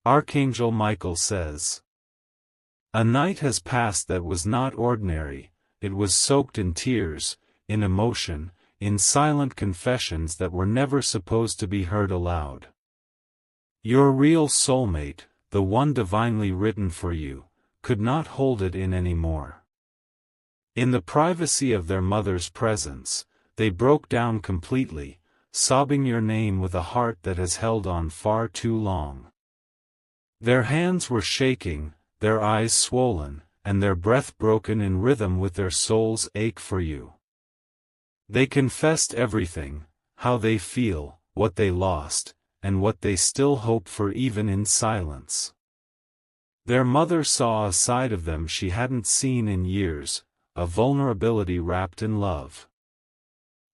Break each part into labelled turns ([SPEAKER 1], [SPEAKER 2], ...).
[SPEAKER 1] Archangel Michael says, "A night has passed that was not ordinary, it was soaked in tears, in emotion, in silent confessions that were never supposed to be heard aloud. Your real soulmate, the one divinely written for you, could not hold it in anymore. In the privacy of their mother's presence, they broke down completely, sobbing your name with a heart that has held on far too long. Their hands were shaking, their eyes swollen, and their breath broken in rhythm with their soul's ache for you. They confessed everything, how they feel, what they lost, and what they still hope for even in silence. Their mother saw a side of them she hadn't seen in years, a vulnerability wrapped in love.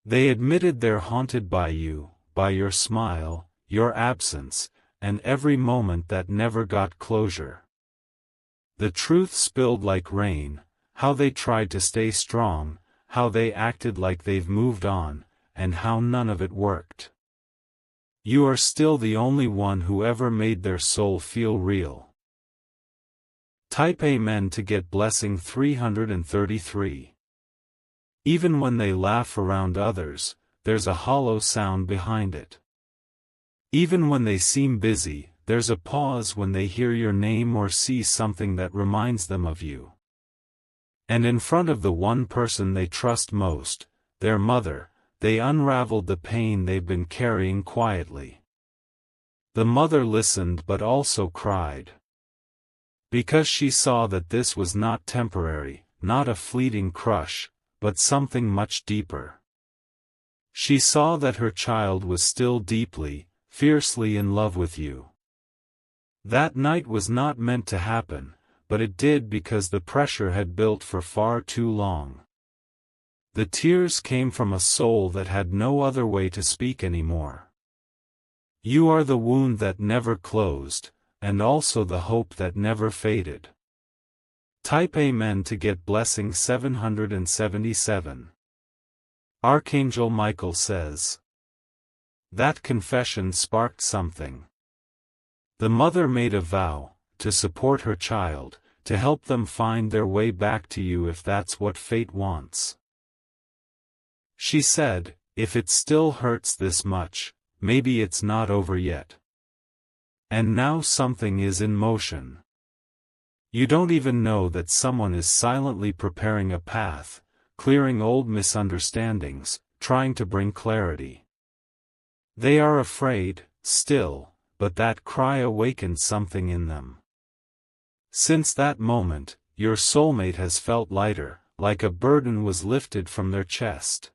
[SPEAKER 1] They admitted they're haunted by you, by your smile, your absence, and every moment that never got closure. The truth spilled like rain, how they tried to stay strong, how they acted like they've moved on, and how none of it worked. You are still the only one who ever made their soul feel real." Type Amen to get blessing 333. Even when they laugh around others, there's a hollow sound behind it. Even when they seem busy, there's a pause when they hear your name or see something that reminds them of you. And in front of the one person they trust most, their mother, they unraveled the pain they've been carrying quietly. The mother listened but also cried. Because she saw that this was not temporary, not a fleeting crush, but something much deeper. She saw that her child was still deeply, fiercely in love with you. That night was not meant to happen, but it did because the pressure had built for far too long. The tears came from a soul that had no other way to speak anymore. You are the wound that never closed, and also the hope that never faded. Type Amen to get blessing 777. Archangel Michael says, "That confession sparked something. The mother made a vow, to support her child, to help them find their way back to you if that's what fate wants. She said, if it still hurts this much, maybe it's not over yet. And now something is in motion. You don't even know that someone is silently preparing a path, clearing old misunderstandings, trying to bring clarity. They are afraid, still, but that cry awakened something in them. Since that moment, your soulmate has felt lighter, like a burden was lifted from their chest.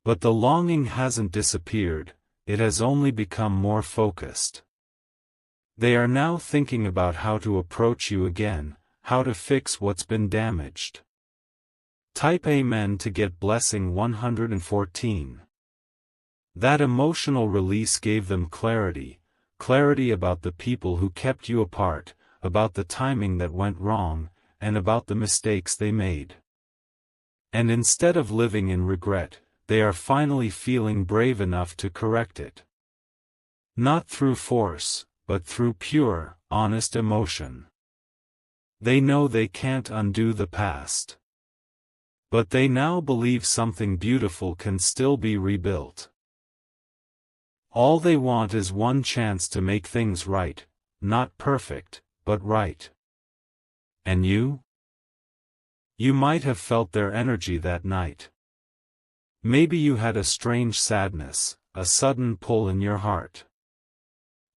[SPEAKER 1] But the longing hasn't disappeared, it has only become more focused. They are now thinking about how to approach you again, how to fix what's been damaged. Type Amen to get blessing 114. That emotional release gave them clarity about the people who kept you apart, about the timing that went wrong, and about the mistakes they made. And instead of living in regret, they are finally feeling brave enough to correct it. Not through force, but through pure, honest emotion. They know they can't undo the past. But they now believe something beautiful can still be rebuilt. All they want is one chance to make things right, not perfect, but right. And you? You might have felt their energy that night. Maybe you had a strange sadness, a sudden pull in your heart.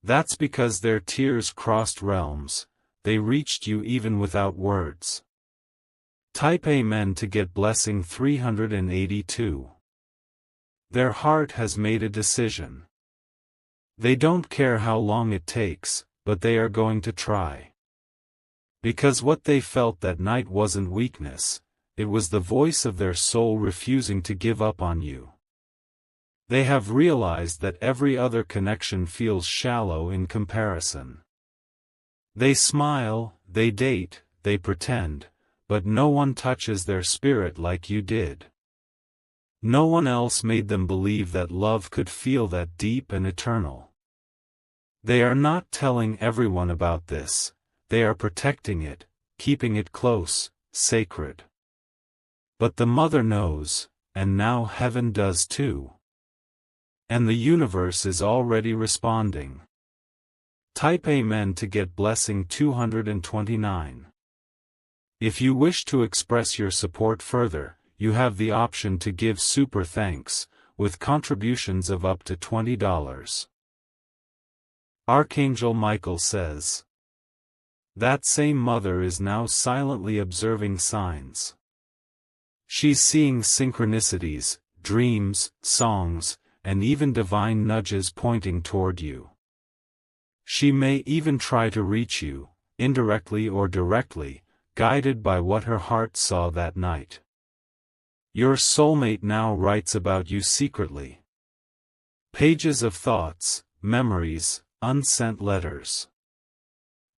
[SPEAKER 1] That's because their tears crossed realms, they reached you even without words. Type Amen to get blessing 382. Their heart has made a decision. They don't care how long it takes, but they are going to try. Because what they felt that night wasn't weakness, it was the voice of their soul refusing to give up on you. They have realized that every other connection feels shallow in comparison. They smile, they date, they pretend, but no one touches their spirit like you did. No one else made them believe that love could feel that deep and eternal. They are not telling everyone about this, they are protecting it, keeping it close, sacred. But the mother knows, and now heaven does too. And the universe is already responding. Type Amen to get blessing 229. If you wish to express your support further, you have the option to give super thanks, with contributions of up to $20. Archangel Michael says, that same mother is now silently observing signs. She's seeing synchronicities, dreams, songs, and even divine nudges pointing toward you. She may even try to reach you, indirectly or directly, guided by what her heart saw that night. Your soulmate now writes about you secretly. Pages of thoughts, memories, unsent letters.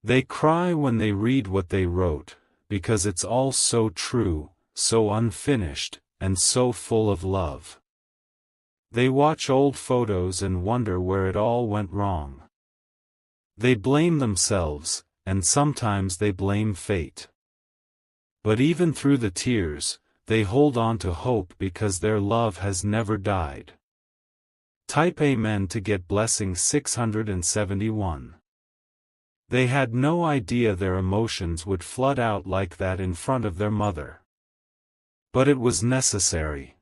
[SPEAKER 1] They cry when they read what they wrote, because it's all so true, so unfinished, and so full of love. They watch old photos and wonder where it all went wrong. They blame themselves, and sometimes they blame fate. But even through the tears, they hold on to hope because their love has never died. Type Amen to get blessing 671. They had no idea their emotions would flood out like that in front of their mother. But it was necessary.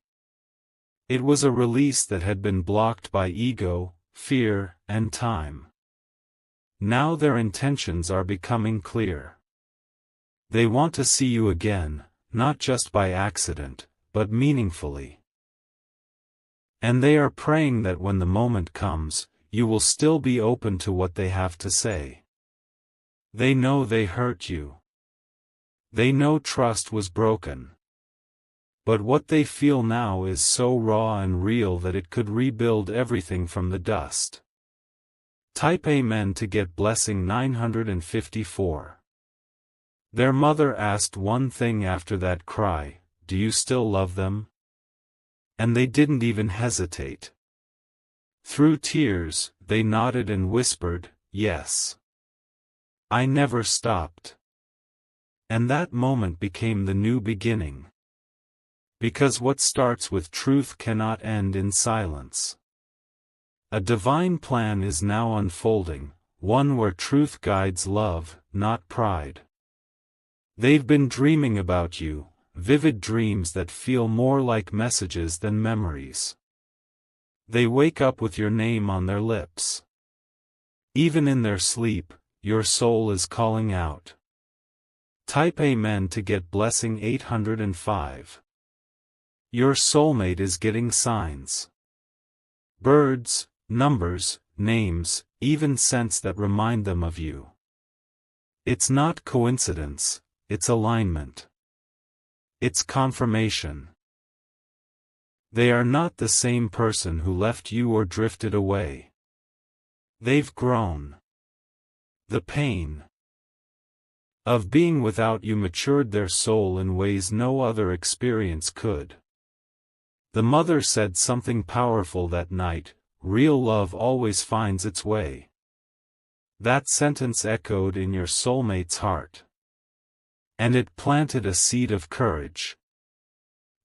[SPEAKER 1] It was a release that had been blocked by ego, fear, and time. Now their intentions are becoming clear. They want to see you again, not just by accident, but meaningfully. And they are praying that when the moment comes, you will still be open to what they have to say. They know they hurt you. They know trust was broken. But what they feel now is so raw and real that it could rebuild everything from the dust. Type Amen to get blessing 954. Their mother asked one thing after that cry, do you still love them? And they didn't even hesitate. Through tears, they nodded and whispered, yes. I never stopped. And that moment became the new beginning. Because what starts with truth cannot end in silence. A divine plan is now unfolding, one where truth guides love, not pride. They've been dreaming about you, vivid dreams that feel more like messages than memories. They wake up with your name on their lips. Even in their sleep, your soul is calling out. Type Amen to get blessing 805. Your soulmate is getting signs. Birds, numbers, names, even scents that remind them of you. It's not coincidence, it's alignment. It's confirmation. They are not the same person who left you or drifted away. They've grown. The pain of being without you matured their soul in ways no other experience could. The mother said something powerful that night, real love always finds its way. That sentence echoed in your soulmate's heart. And it planted a seed of courage.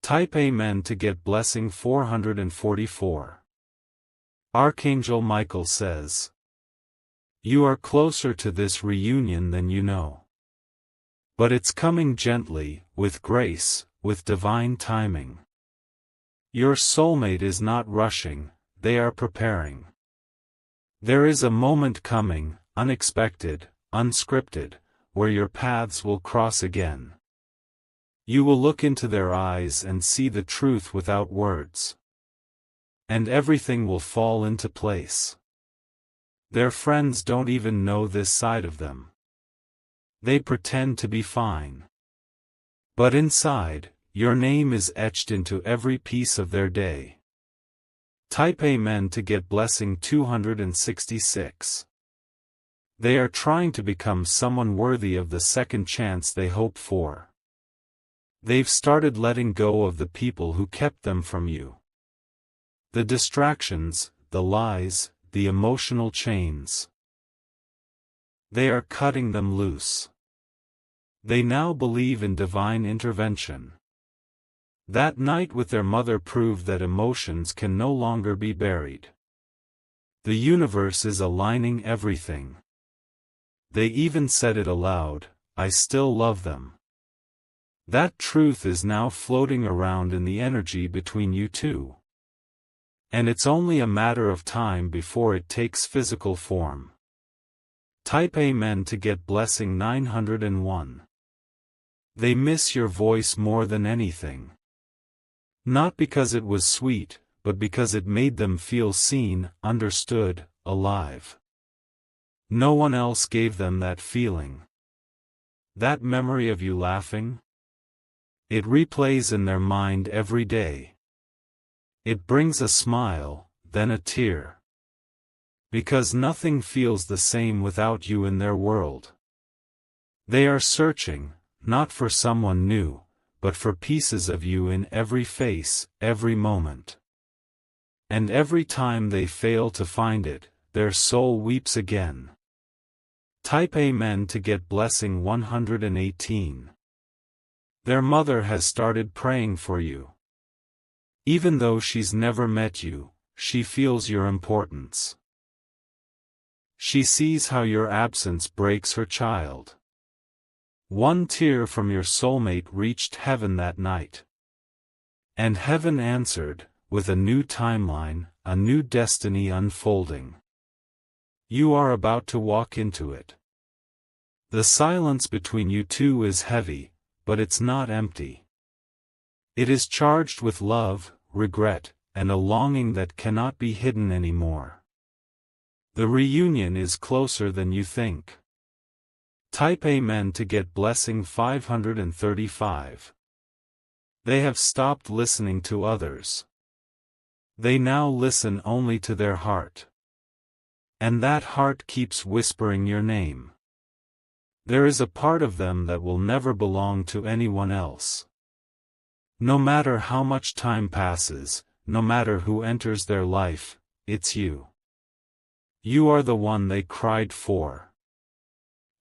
[SPEAKER 1] Type Amen to get blessing 444. Archangel Michael says, you are closer to this reunion than you know. But it's coming gently, with grace, with divine timing. Your soulmate is not rushing, they are preparing. There is a moment coming, unexpected, unscripted, where your paths will cross again. You will look into their eyes and see the truth without words. And everything will fall into place. Their friends don't even know this side of them. They pretend to be fine. But inside, your name is etched into every piece of their day. Type Amen to get blessing 266. They are trying to become someone worthy of the second chance they hope for. They've started letting go of the people who kept them from you. The distractions, the lies, the emotional chains. They are cutting them loose. They now believe in divine intervention. That night with their mother proved that emotions can no longer be buried. The universe is aligning everything. They even said it aloud, "I still love them." That truth is now floating around in the energy between you two. And it's only a matter of time before it takes physical form. Type Amen to get blessing 901. They miss your voice more than anything. Not because it was sweet, but because it made them feel seen, understood, alive. No one else gave them that feeling. That memory of you laughing? It replays in their mind every day. It brings a smile, then a tear. Because nothing feels the same without you in their world. They are searching, not for someone new, but for pieces of you in every face, every moment. And every time they fail to find it, their soul weeps again. Type Amen to get blessing 118. Their mother has started praying for you. Even though she's never met you, she feels your importance. She sees how your absence breaks her child. One tear from your soulmate reached heaven that night. And heaven answered, with a new timeline, a new destiny unfolding. You are about to walk into it. The silence between you two is heavy, but it's not empty. It is charged with love, regret, and a longing that cannot be hidden anymore. The reunion is closer than you think. Type Amen to get blessing 535. They have stopped listening to others. They now listen only to their heart. And that heart keeps whispering your name. There is a part of them that will never belong to anyone else. No matter how much time passes, no matter who enters their life, it's you. You are the one they cried for.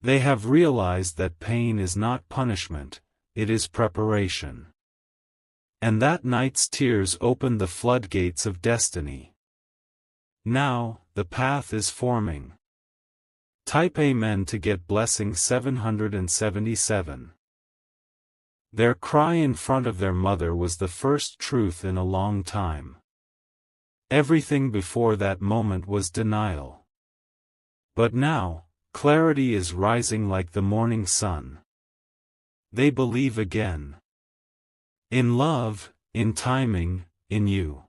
[SPEAKER 1] They have realized that pain is not punishment, it is preparation. And that night's tears opened the floodgates of destiny. Now, the path is forming. Type Amen to get blessing 777. Their cry in front of their mother was the first truth in a long time. Everything before that moment was denial. But now, clarity is rising like the morning sun. They believe again. In love, in timing, in you.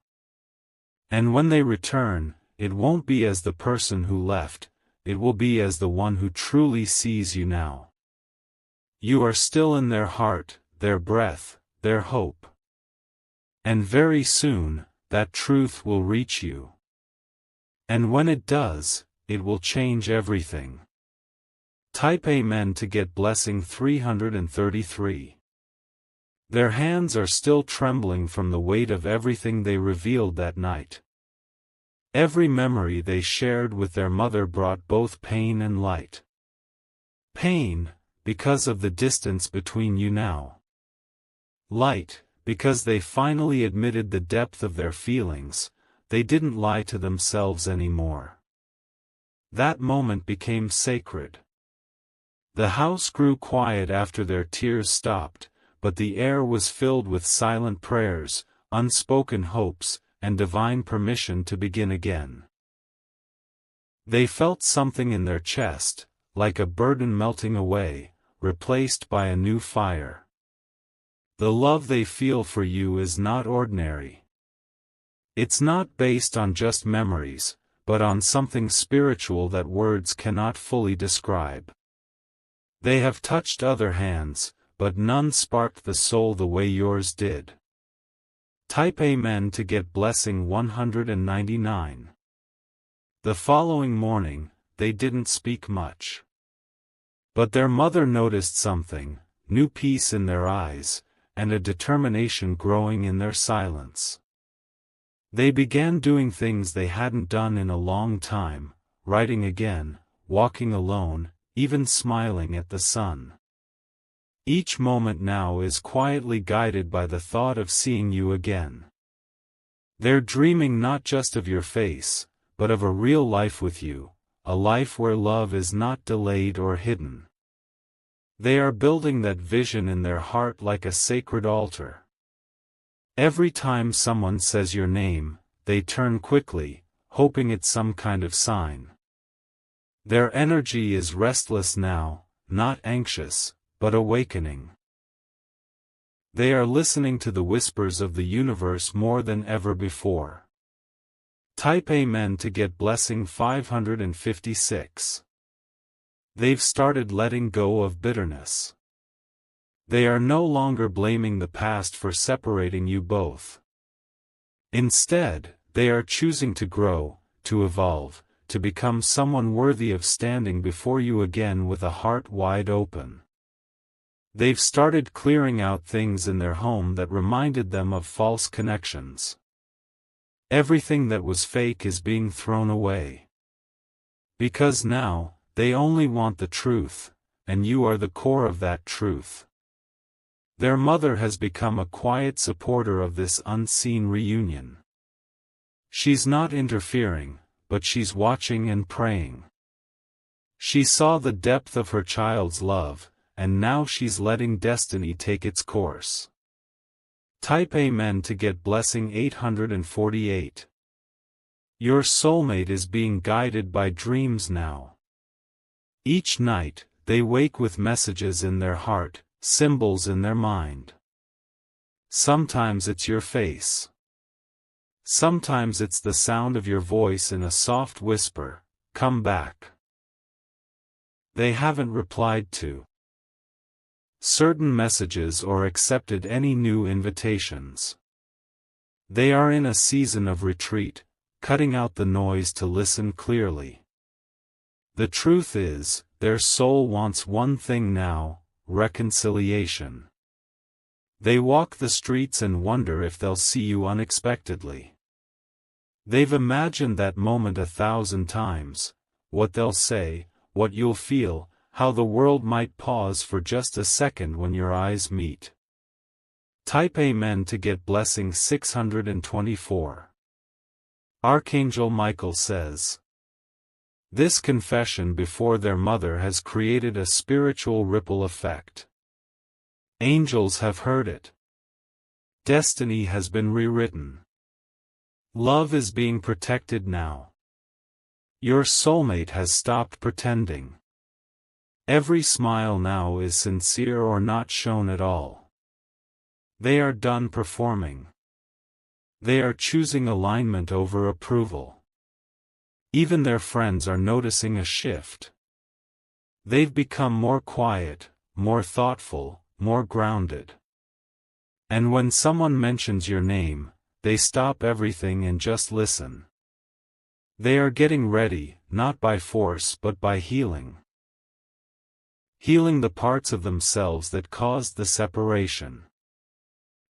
[SPEAKER 1] And when they return, it won't be as the person who left, it will be as the one who truly sees you now. You are still in their heart, their breath, their hope. And very soon, that truth will reach you. And when it does, it will change everything. Type Amen to get blessing 333. Their hands are still trembling from the weight of everything they revealed that night. Every memory they shared with their mother brought both pain and light. Pain, because of the distance between you now. Light, because they finally admitted the depth of their feelings, they didn't lie to themselves anymore. That moment became sacred. The house grew quiet after their tears stopped, but the air was filled with silent prayers, unspoken hopes, and divine permission to begin again. They felt something in their chest, like a burden melting away, replaced by a new fire. The love they feel for you is not ordinary. It's not based on just memories, but on something spiritual that words cannot fully describe. They have touched other hands, but none sparked the soul the way yours did. Type Amen to get blessing 199. The following morning, they didn't speak much. But their mother noticed something, new peace in their eyes, and a determination growing in their silence. They began doing things they hadn't done in a long time, writing again, walking alone, even smiling at the sun. Each moment now is quietly guided by the thought of seeing you again. They're dreaming not just of your face, but of a real life with you, a life where love is not delayed or hidden. They are building that vision in their heart like a sacred altar. Every time someone says your name, they turn quickly, hoping it's some kind of sign. Their energy is restless now, not anxious, but awakening. They are listening to the whispers of the universe more than ever before. Type Amen to get blessing 556. They've started letting go of bitterness. They are no longer blaming the past for separating you both. Instead, they are choosing to grow, to evolve, to become someone worthy of standing before you again with a heart wide open. They've started clearing out things in their home that reminded them of false connections. Everything that was fake is being thrown away. Because now, they only want the truth, and you are the core of that truth. Their mother has become a quiet supporter of this unseen reunion. She's not interfering, but she's watching and praying. She saw the depth of her child's love, and now she's letting destiny take its course. Type Amen to get blessing 848. Your soulmate is being guided by dreams now. Each night, they wake with messages in their heart, symbols in their mind. Sometimes it's your face. Sometimes it's the sound of your voice in a soft whisper, "Come back." They haven't replied to certain messages or accepted any new invitations. They are in a season of retreat, cutting out the noise to listen clearly. The truth is, their soul wants one thing now: reconciliation. They walk the streets and wonder if they'll see you unexpectedly. They've imagined that moment 1,000 times, what they'll say, what you'll feel, how the world might pause for just a second when your eyes meet. Type Amen to get blessing 624. Archangel Michael says, this confession before their mother has created a spiritual ripple effect. Angels have heard it. Destiny has been rewritten. Love is being protected now. Your soulmate has stopped pretending. Every smile now is sincere or not shown at all. They are done performing. They are choosing alignment over approval. Even their friends are noticing a shift. They've become more quiet, more thoughtful, more grounded. And when someone mentions your name, they stop everything and just listen. They are getting ready, not by force but by healing. Healing the parts of themselves that caused the separation.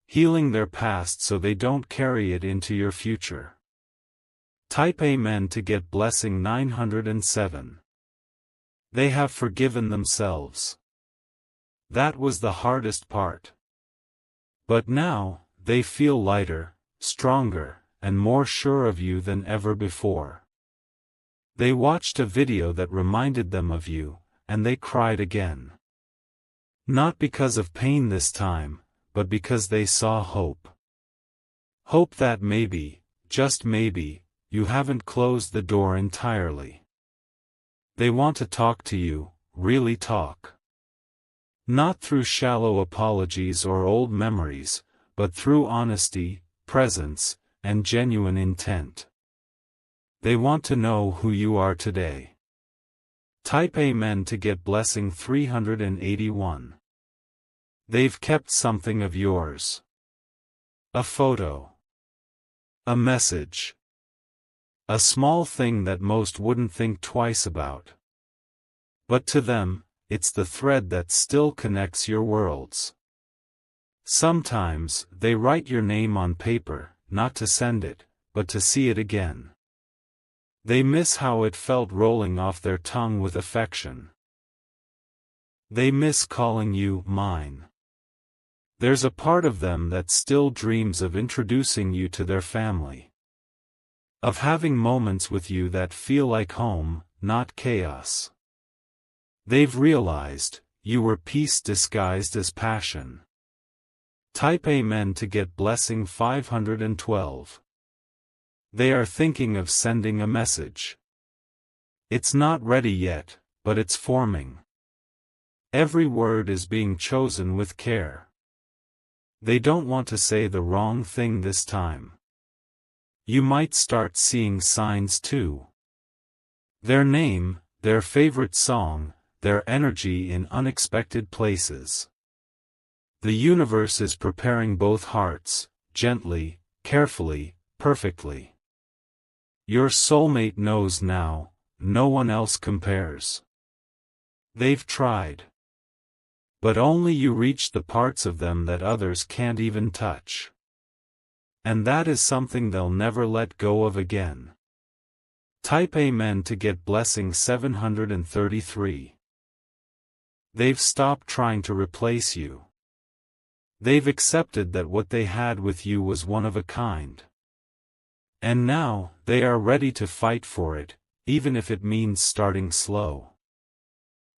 [SPEAKER 1] Healing their past so they don't carry it into your future. Type Amen to get blessing 907. They have forgiven themselves. That was the hardest part. But now, they feel lighter, stronger, and more sure of you than ever before. They watched a video that reminded them of you, and they cried again. Not because of pain this time, but because they saw hope. Hope that maybe, just maybe, you haven't closed the door entirely. They want to talk to you, really talk. Not through shallow apologies or old memories, but through honesty, presence, and genuine intent. They want to know who you are today. Type Amen to get blessing 381. They've kept something of yours. A photo. A message. A small thing that most wouldn't think twice about. But to them, it's the thread that still connects your worlds. Sometimes, they write your name on paper, not to send it, but to see it again. They miss how it felt rolling off their tongue with affection. They miss calling you mine. There's a part of them that still dreams of introducing you to their family. Of having moments with you that feel like home, not chaos. They've realized, you were peace disguised as passion. Type Amen to get blessing 512. They are thinking of sending a message. It's not ready yet, but it's forming. Every word is being chosen with care. They don't want to say the wrong thing this time. You might start seeing signs too. Their name, their favorite song, their energy in unexpected places. The universe is preparing both hearts, gently, carefully, perfectly. Your soulmate knows now, no one else compares. They've tried. But only you reach the parts of them that others can't even touch. And that is something they'll never let go of again. Type Amen to get blessing 733. They've stopped trying to replace you. They've accepted that what they had with you was one of a kind. And now, they are ready to fight for it, even if it means starting slow.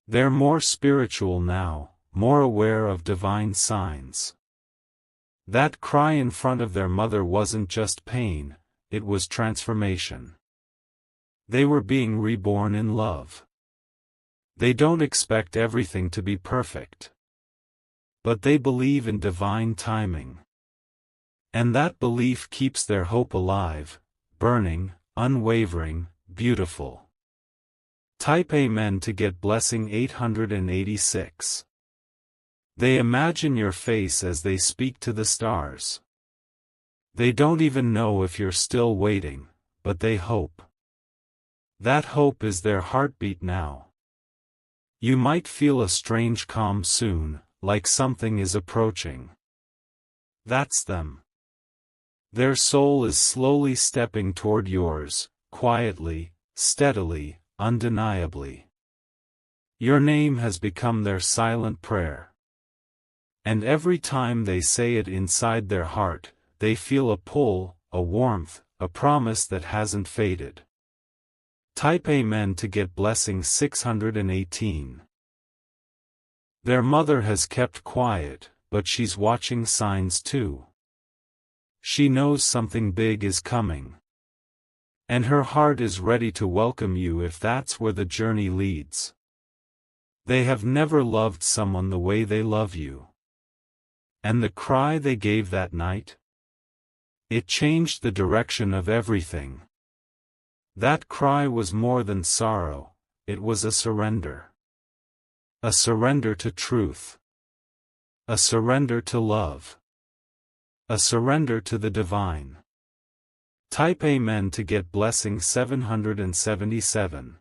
[SPEAKER 1] They're more spiritual now, more aware of divine signs. That cry in front of their mother wasn't just pain, it was transformation. They were being reborn in love. They don't expect everything to be perfect. But they believe in divine timing. And that belief keeps their hope alive, burning, unwavering, beautiful. Type Amen to get blessing 886. They imagine your face as they speak to the stars. They don't even know if you're still waiting, but they hope. That hope is their heartbeat now. You might feel a strange calm soon, like something is approaching. That's them. Their soul is slowly stepping toward yours, quietly, steadily, undeniably. Your name has become their silent prayer. And every time they say it inside their heart, they feel a pull, a warmth, a promise that hasn't faded. Type Amen to get blessing 618. Their mother has kept quiet, but she's watching signs too. She knows something big is coming. And her heart is ready to welcome you if that's where the journey leads. They have never loved someone the way they love you. And the cry they gave that night? It changed the direction of everything. That cry was more than sorrow, it was a surrender. A surrender to truth. A surrender to love. A surrender to the divine. Type Amen to get blessing 777.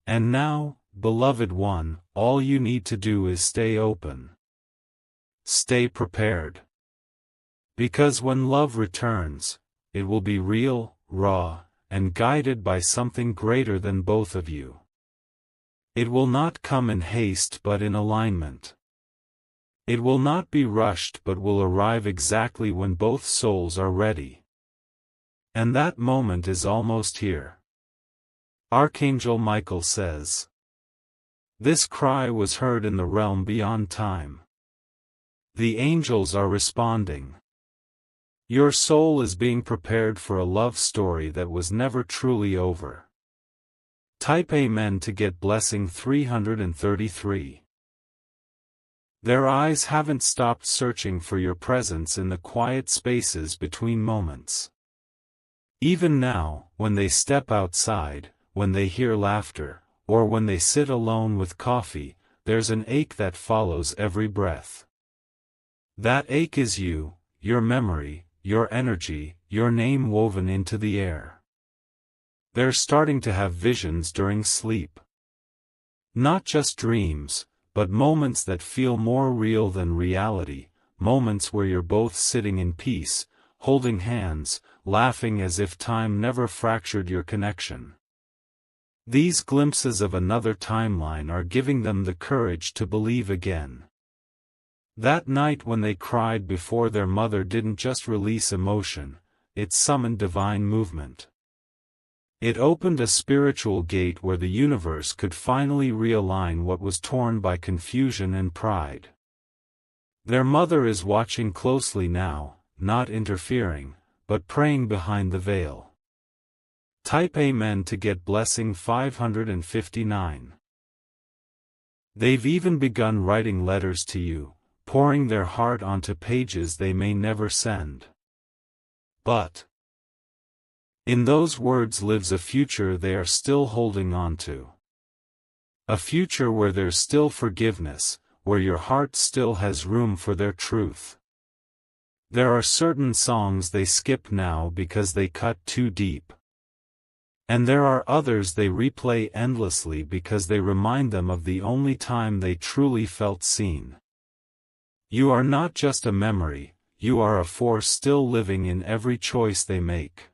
[SPEAKER 1] And now, beloved one, all you need to do is stay open. Stay prepared. Because when love returns, it will be real, raw, and guided by something greater than both of you. It will not come in haste but in alignment. It will not be rushed but will arrive exactly when both souls are ready. And that moment is almost here. Archangel Michael says. This cry was heard in the realm beyond time. The angels are responding. Your soul is being prepared for a love story that was never truly over. Type Amen to get blessing 333. Their eyes haven't stopped searching for your presence in the quiet spaces between moments. Even now, when they step outside, when they hear laughter, or when they sit alone with coffee, there's an ache that follows every breath. That ache is you, your memory, your energy, your name woven into the air. They're starting to have visions during sleep. Not just dreams, but moments that feel more real than reality, moments where you're both sitting in peace, holding hands, laughing as if time never fractured your connection. These glimpses of another timeline are giving them the courage to believe again. That night when they cried before their mother didn't just release emotion, it summoned divine movement. It opened a spiritual gate where the universe could finally realign what was torn by confusion and pride. Their mother is watching closely now, not interfering, but praying behind the veil. Type Amen to get blessing 559. They've even begun writing letters to you, pouring their heart onto pages they may never send. But in those words lives a future they are still holding on to. A future where there's still forgiveness, where your heart still has room for their truth. There are certain songs they skip now because they cut too deep. And there are others they replay endlessly because they remind them of the only time they truly felt seen. You are not just a memory, you are a force still living in every choice they make.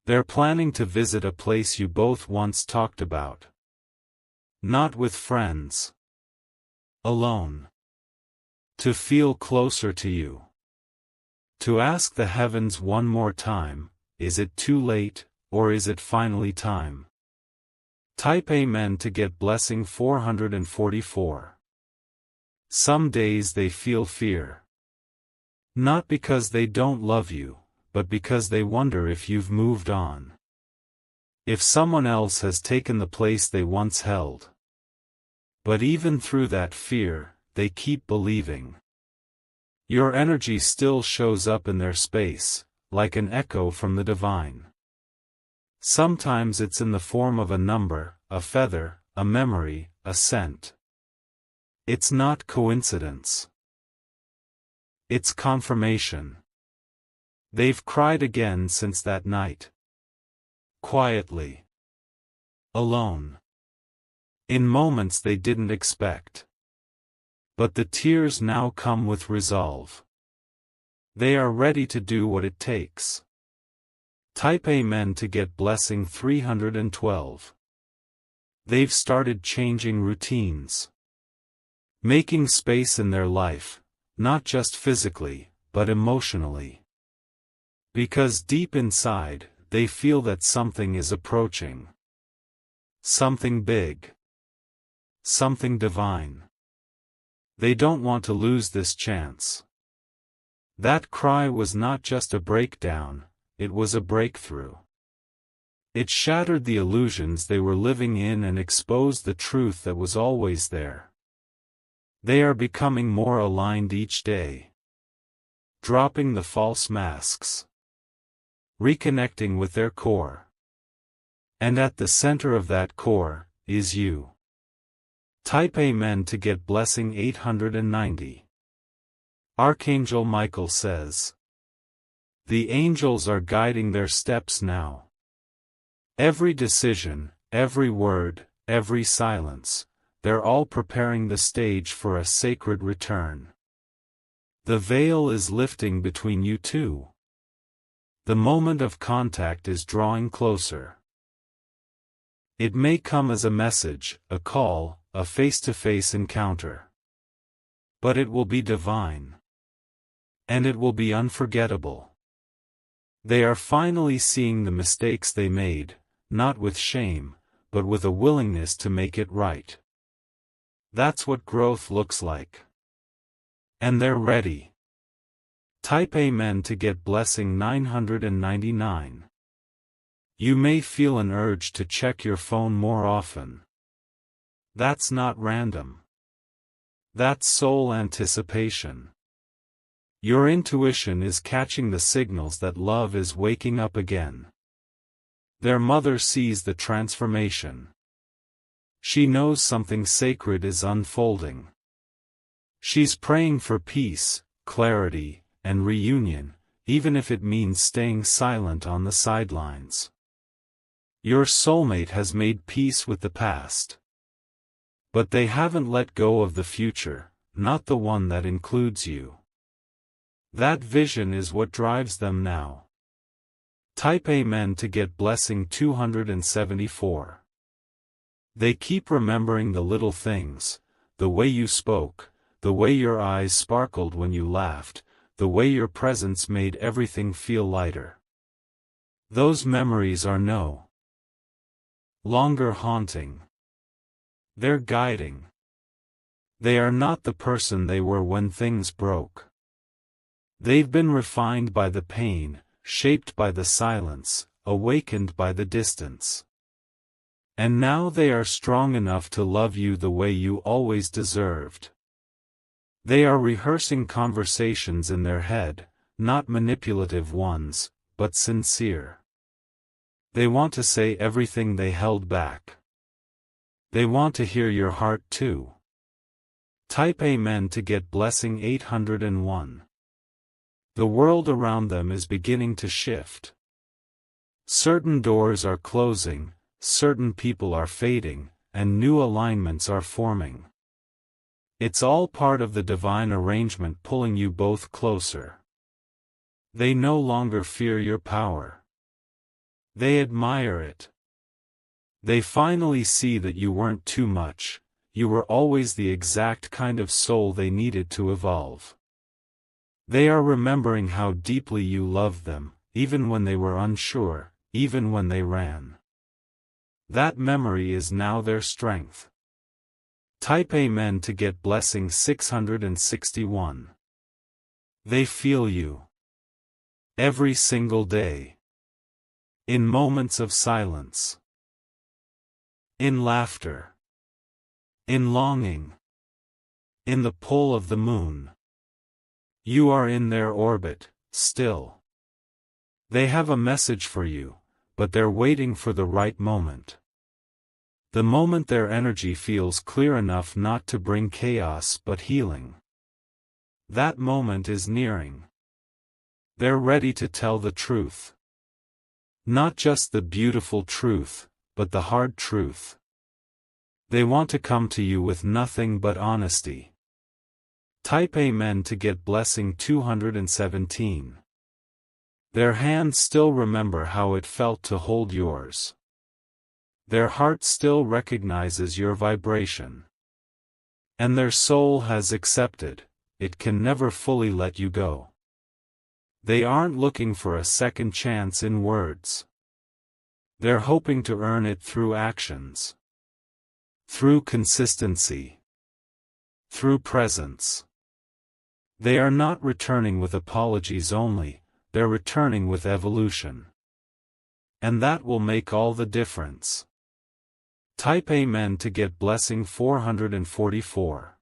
[SPEAKER 1] They're planning to visit a place you both once talked about. Not with friends. Alone. To feel closer to you. To ask the heavens one more time, is it too late, or is it finally time? Type Amen to get blessing 444. Some days they feel fear. Not because they don't love you, but because they wonder if you've moved on. If someone else has taken the place they once held. But even through that fear, they keep believing. Your energy still shows up in their space, like an echo from the divine. Sometimes it's in the form of a number, a feather, a memory, a scent. It's not coincidence. It's confirmation. They've cried again since that night. Quietly. Alone. In moments they didn't expect. But the tears now come with resolve. They are ready to do what it takes. Type Amen to get blessing 312. They've started changing routines. Making space in their life, not just physically, but emotionally. Because deep inside, they feel that something is approaching. Something big. Something divine. They don't want to lose this chance. That cry was not just a breakdown, it was a breakthrough. It shattered the illusions they were living in and exposed the truth that was always there. They are becoming more aligned each day. Dropping the false masks. Reconnecting with their core. And at the center of that core, is you. Type Amen to get blessing 890. Archangel Michael says. The angels are guiding their steps now. Every decision, every word, every silence, they're all preparing the stage for a sacred return. The veil is lifting between you two. The moment of contact is drawing closer. It may come as a message, a call, a face-to-face encounter. But it will be divine. And it will be unforgettable. They are finally seeing the mistakes they made, not with shame, but with a willingness to make it right. That's what growth looks like. And they're ready. Type Amen to get blessing 999. You may feel an urge to check your phone more often. That's not random. That's soul anticipation. Your intuition is catching the signals that love is waking up again. Their mother sees the transformation. She knows something sacred is unfolding. She's praying for peace, clarity, and reunion, even if it means staying silent on the sidelines. Your soulmate has made peace with the past. But they haven't let go of the future, not the one that includes you. That vision is what drives them now. Type Amen to get blessing 274. They keep remembering the little things, the way you spoke, the way your eyes sparkled when you laughed, the way your presence made everything feel lighter. Those memories are no longer haunting. They're guiding. They are not the person they were when things broke. They've been refined by the pain, shaped by the silence, awakened by the distance. And now they are strong enough to love you the way you always deserved. They are rehearsing conversations in their head, not manipulative ones, but sincere. They want to say everything they held back. They want to hear your heart too. Type Amen to get blessing 801. The world around them is beginning to shift. Certain doors are closing, certain people are fading, and new alignments are forming. It's all part of the divine arrangement pulling you both closer. They no longer fear your power. They admire it. They finally see that you weren't too much, you were always the exact kind of soul they needed to evolve. They are remembering how deeply you loved them, even when they were unsure, even when they ran. That memory is now their strength. Type Amen to get blessing 661. They feel you. Every single day. In moments of silence. In laughter. In longing. In the pull of the moon. You are in their orbit, still. They have a message for you, but they're waiting for the right moment. The moment their energy feels clear enough not to bring chaos but healing. That moment is nearing. They're ready to tell the truth. Not just the beautiful truth, but the hard truth. They want to come to you with nothing but honesty. Type Amen to get blessing 217. Their hands still remember how it felt to hold yours. Their heart still recognizes your vibration. And their soul has accepted, it can never fully let you go. They aren't looking for a second chance in words. They're hoping to earn it through actions. Through consistency. Through presence. They are not returning with apologies only, they're returning with evolution. And that will make all the difference. Type Amen to get blessing 444.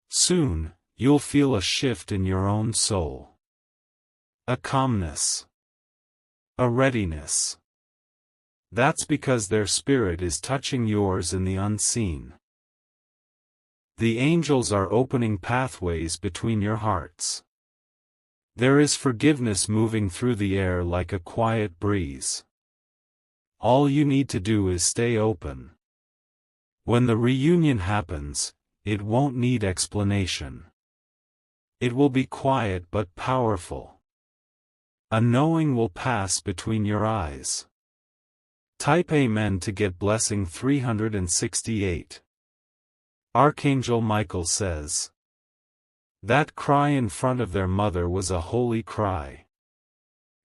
[SPEAKER 1] Soon, you'll feel a shift in your own soul. A calmness. A readiness. That's because their spirit is touching yours in the unseen. The angels are opening pathways between your hearts. There is forgiveness moving through the air like a quiet breeze. All you need to do is stay open. When the reunion happens, it won't need explanation. It will be quiet but powerful. A knowing will pass between your eyes. Type Amen to get blessing 368. Archangel Michael says, that cry in front of their mother was a holy cry.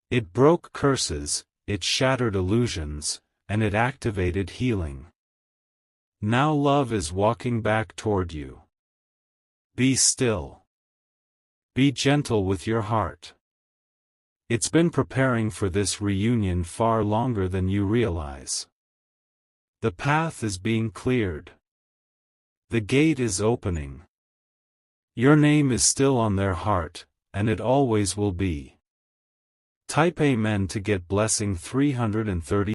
[SPEAKER 1] It broke curses, it shattered illusions, and it activated healing. Now love is walking back toward you. Be still. Be gentle with your heart. It's been preparing for this reunion far longer than you realize. The path is being cleared. The gate is opening. Your name is still on their heart, and it always will be. Type Amen to get blessing 330.